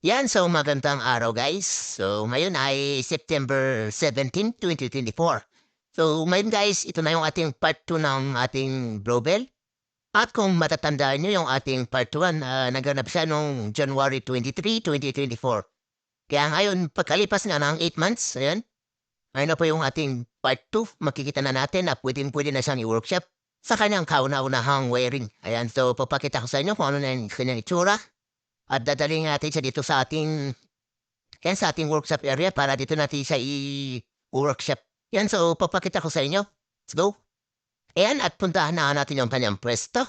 So magandang araw guys. So ngayon ay September 17, 2024. So ngayon guys, ito na yung ating part 2 ng ating Blowbell. At kung matatandaan nyo yung ating part 1, naganap siya noong January 23, 2024. Kaya ngayon, pagkalipas nga ng 8 months, ayan, ngayon na po yung ating part 2. Makikita na natin na pwede na siyang i-workshop sa kanyang kauna-unahang wiring. Ayan, so papakita ko sa inyo kung ano na yung kanyang itsura. At dadalhin natin siya dito sa ating workshop area para dito natin siya i-workshop. Yan, so papakita ko sa inyo. Let's go. Ayan, at puntahan na natin yung kanyang pwesto.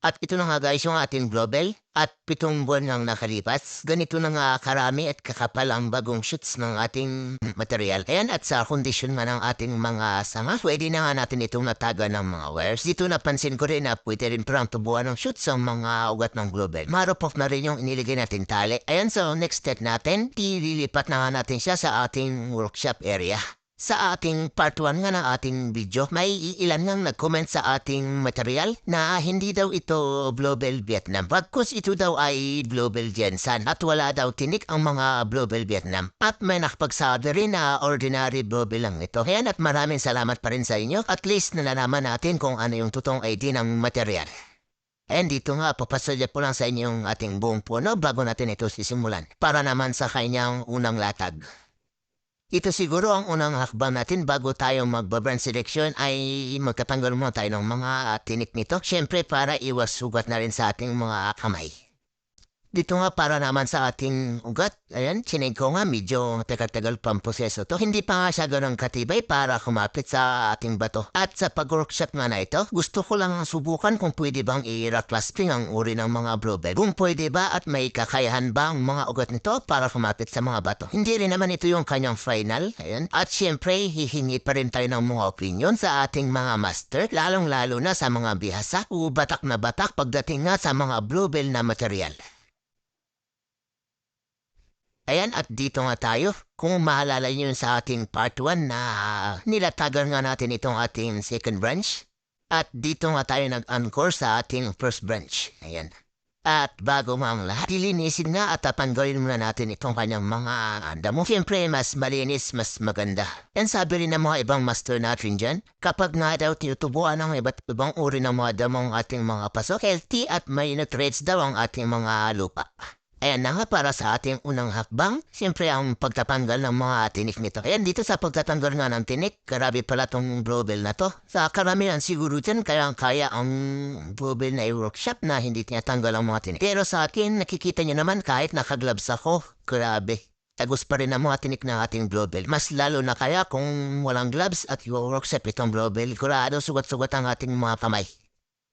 At ito na nga guys yung ating global. At 7 buwan nang nakalipas, ganito na nga karami at kakapal ang bagong shoots ng ating material. Ayan, at sa kondisyon nga ng ating mga sanga, pwede na nga natin itong nataga ng mga wires. Dito napansin ko rin na pwede rin parang tubuan ng shoots ang mga ugat ng global. Marupok na rin yung iniligay natin tali. Ayan, so next step natin, ililipat na nga natin siya sa ating workshop area. Sa ating part 1 nga ng ating video, may ilan ngang nag-comment sa ating material na hindi daw ito Blowbell Vietnam. Pagkus ito daw ay Blowbell Jensen at wala daw tinik ang mga Blowbell Vietnam. At may nakapagsabi rin na ordinary Blowbell lang ito. Kaya at maraming salamat pa rin sa inyo. At least nalalaman natin kung ano yung totoong ID ng material. And dito nga, papasulya po lang sa inyo yung ating buong puno bago natin ito sisimulan. Para naman sa kanyang unang latag. Ito siguro ang unang hakbang natin bago tayo magbabrand selection ay magtatanggal muna tayo ng mga tinik nito. Siyempre para iwas sugat na rin sa ating mga kamay. Dito nga para naman sa ating ugat, ayan, chinig ko nga medyo tagal-tagal pang proseso to. Hindi pa nga siya ganun katibay para kumapit sa ating bato. At sa pag-workshop nga na ito, gusto ko lang subukan kung pwede bang i-rock clasping ang uri ng mga blowbell. Kung pwede ba at may kakayahan ba ang mga ugat nito para kumapit sa mga bato. Hindi rin naman ito yung kanyang final, ayan. At syempre, hihingi pa rin tayo ng mga opinion sa ating mga master, lalong-lalo na sa mga bihasa o batak na batak pagdating nga sa mga blowbell na material. Ayan, at dito nga tayo. Kung maalala nyo sa ating part 1 na nilatagan nga natin itong ating second branch. At dito nga tayo nag-encore sa ating first branch. Ayan. At bago mang lahat, dilinisin nga at tatanggalin muna natin itong kanyang mga damo. Siyempre, mas malinis, mas maganda. Yan sabi rin ng mga ibang master natin dyan, kapag nga daw tinutubuan ng iba't ibang uri ng mga damong ating mga pasok, healthy at may nutrients daw ang ating mga lupa. Ayan na nga para sa ating unang hakbang, siyempre ang pagtatanggal ng mga tinik nito. Ayan dito sa pagtatanggal nga ng tinik, grabe pala tong blowbell na to. Sa karamihan siguro dyan, kaya ang blowbell na i-workshop na hindi tinatanggal ang mga tinik. Pero sa akin, nakikita nyo naman kahit nakagloves ako, grabe. Tagos pa rin ang mga tinik ng ating blowbell. Mas lalo na kaya kung walang gloves at i-workshop itong blowbell, kurado sugat-sugat ang ating mga kamay.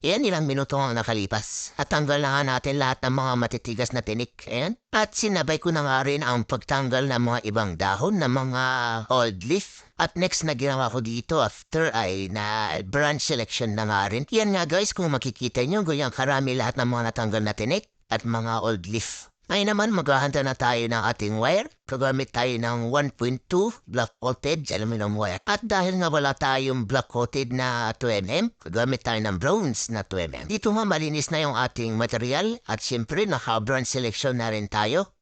Ayan, ilang minuto ang nakalipas. At tanggal na nga natin lahat ng mga matitigas na tinik. Ayan. At sinabay ko na nga rin ang pagtanggal ng mga ibang dahon ng mga old leaf. At next na ginawa ko dito after ay na branch selection na nga rin. Yan nga guys, kung makikita nyo, ganyang karami lahat ng mga natanggal na tinik at mga old leaf. Ay naman, maghahanda na tayo ng ating wire. Kagamit tayo ng 1.2 black coated aluminum wire. At dahil nga wala tayong black coated na 2mm, kagamit tayo ng bronze na 2mm. Dito nga malinis na yung ating material at syempre naka-bronze selection na rin tayo.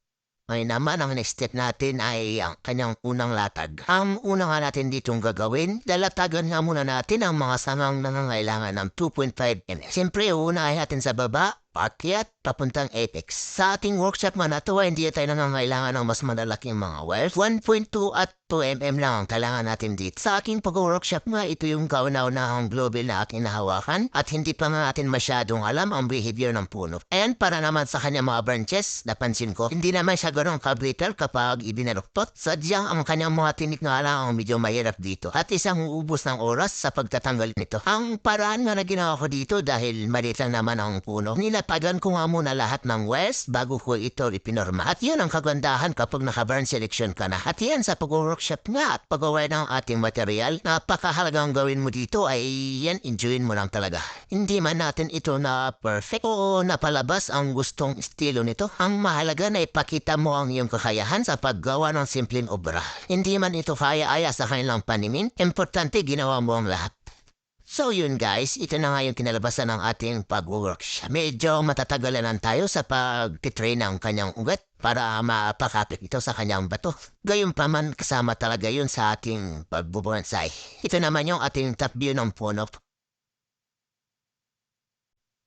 Ngayon naman, ang next step natin ay ang kanyang unang latag. Ang una nga natin ditong gagawin, lalatagan nga muna natin ang mga sangang nangangailangan ng 2.5 mm. Siyempre, uunahin natin sa baba, paakyat, papuntang apex. Sa ating workshop nga na ito, hindi tayo nangangailangan ng mas malalaking mga wires. 1.2 at 2mm lang ang kailangan natin dito. Sa aking pag-workshop nga, ito yung kauna-unahang global na aking nahawakan at hindi pa nga natin masyadong alam ang behavior ng puno. And para naman sa kanyang mga branches, napansin ko, hindi naman siya ganun kabrittle kapag ibinaluktot. Sadyang ang kanyang mga tinik nga lang ang medyo mahirap dito at isang uubos ng oras sa pagtatanggal nito. Ang paraan nga na ginawa ko dito dahil maliit lang naman ang puno, nilatagan ko nga muna lahat ng wires bago ko ito ipinorma. At yun ang kagandahan kapag naka-burn selection ka na. At yan sa pag-workshop nga at pag-aware ng ating material, napakahalagang gawin mo dito ay yan, enjoyin mo lang talaga. Hindi man natin ito na perfect o napalabas ang gustong estilo nito. Ang mahalaga na ipakita mo ang iyong kakayahan sa paggawa ng simpleng obra. Hindi man ito kaya-aya sa kanilang panimin, importante ginawa mo ang lahat. So yun guys, ito na nga yung kinalabasan ng ating pag-workshop. Medyo matatagalan tayo sa pag-train ng kanyang ugat para mapakapit ito sa kanyang bato. Gayunpaman kasama talaga yun sa ating pagbubonsai. Ito naman yung ating top view ng puno.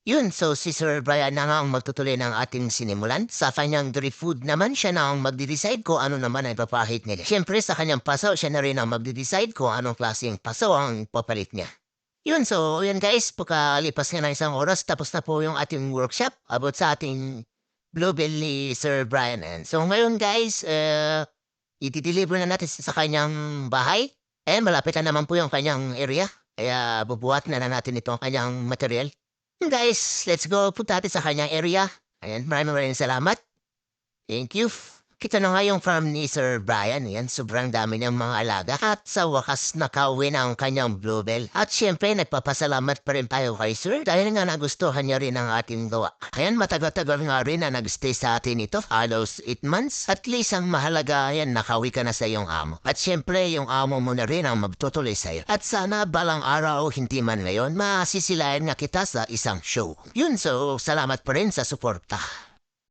Yun, so si Sir Brian na nga ang magtutuloy ng ating sinimulan. Sa kanyang dry food naman, siya na ang magde-decide kung ano naman ang ipapahit niya. Siyempre, sa kanyang paso, siya na rin ang magde-decide kung anong klaseng paso ang papalit niya. Yun, so yun guys, pagkalipas nga ng isang oras, tapos na po yung ating workshop about sa ating bluebell ni Sir Brian. And so ngayon guys, i-deliver na natin sa kanyang bahay. And malapit na naman po yung kanyang area. Kaya bubuhat na natin ito ang kanyang material. Guys, let's go. Punta natin sa kanyang area. Ayan, maraming salamat. Thank you. Kita na nga yung farm ni Sir Brian. Ayan, sobrang dami niyang mga alaga. At sa wakas, nakauwi na ang kanyang bluebell. At syempre, nagpapasalamat pa rin tayo kay Sir dahil nga nagustuhan niya rin ang ating gawa. Ayan, matagal-tagal nga rin na nag-stay sa atin ito. Halos 8 months. At least ang mahalaga, ayan, nakauwi ka na sa iyong amo. At syempre, yung amo mo na rin ang magtutuloy sa'yo. At sana balang araw, hindi man ngayon, masisilayan nga kita sa isang show. Yun, so salamat pa rin sa suporta.